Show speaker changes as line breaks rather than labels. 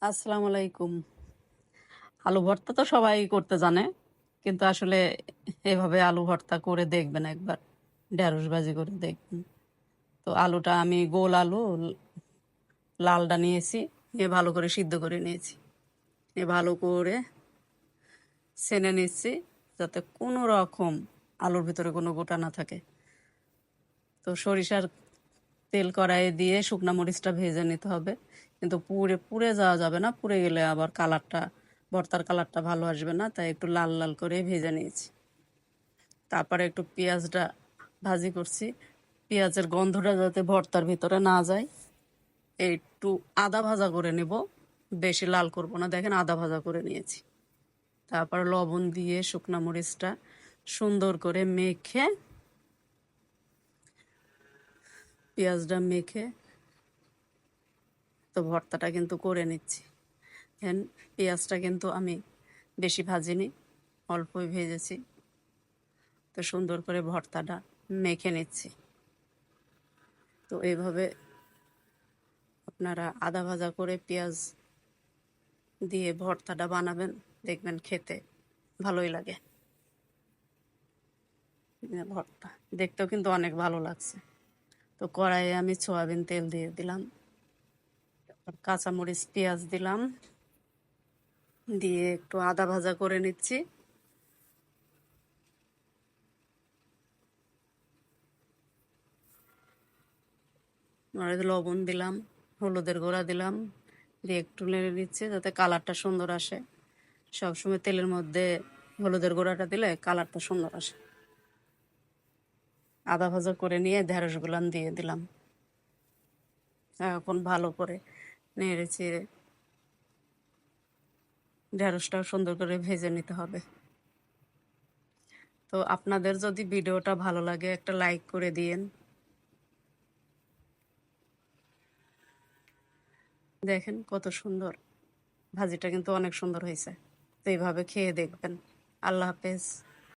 আসসালামু আলাইকুম। আলু ভর্তা তো সবাই করতে জানে, কিন্তু আসলে এভাবে আলু ভর্তা করে দেখবেন একবার, ঢেঁড়স ভাজি করে দেখবেন। তো আলুটা আমি গোল আলু লালটা নিয়েছি, নিয়ে ভালো করে সিদ্ধ করে নিয়েছি, নিয়ে ভালো করে ছেনে নিচ্ছি, যাতে কোনো রকম আলুর ভিতরে কোনো গোটা না থাকে। তো সরিষার তেল কড়াইয়ে দিয়ে শুকনা মরিচটা ভেজে নিতে হবে, কিন্তু পুড়ে পুড়ে যাওয়া যাবে না, পুড়ে গেলে আবার কালারটা, ভর্তার কালারটা ভালো আসবে না, তাই একটু লাল লাল করে ভেজে নিয়েছি। তারপরে একটু পেঁয়াজটা ভাজি করছি, পেঁয়াজের গন্ধটা যাতে ভর্তার ভিতরে না যায়, একটু আদা ভাজা করে নেব, বেশি লাল করব না। দেখেন আদা ভাজা করে নিয়েছি। তারপর লবণ দিয়ে শুকনা মরিচটা সুন্দর করে মেখে, পেঁয়াজটা মেখে তো ভর্তাটা কিন্তু করে নিচ্ছি। দেন পেঁয়াজটা কিন্তু আমি বেশি ভাজিনি, অল্পই ভেজেছি। তো সুন্দর করে ভর্তাটা মেখে নিচ্ছি। তো এইভাবে আপনারা আদা ভাজা করে পেঁয়াজ দিয়ে ভর্তাটা বানাবেন, দেখবেন খেতে ভালোই লাগে। ভর্তা দেখতেও কিন্তু অনেক ভালো লাগছে। তো কড়াইয়ে আমি সয়াবিন তেল দিয়ে দিলাম, কাঁচামরিচ পেঁয়াজ দিলাম, দিয়ে একটু আদা ভাজা করে নিচ্ছি। লবণ দিলাম, হলুদের গুঁড়া দিলাম, দিয়ে একটু নেড়ে নিচ্ছি যাতে কালারটা সুন্দর আসে। সবসময় তেলের মধ্যে হলুদের গুঁড়াটা দিলে কালারটা সুন্দর আসে। আদা ভাজা করে নিয়ে ঢেঁড়সগুলো দিয়ে দিলাম। এখন ভালো করে নেড়ে চেড়ে ঢেঁড়সটাও সুন্দর করে ভেজে নিতে হবে। তো আপনাদের যদি ভিডিওটা ভালো লাগে একটা লাইক করে দিয়েন। দেখেন কত সুন্দর, ভাজিটা কিন্তু অনেক সুন্দর হয়েছে। তো এইভাবে খেয়ে দেখবেন। আল্লাহ হাফেজ।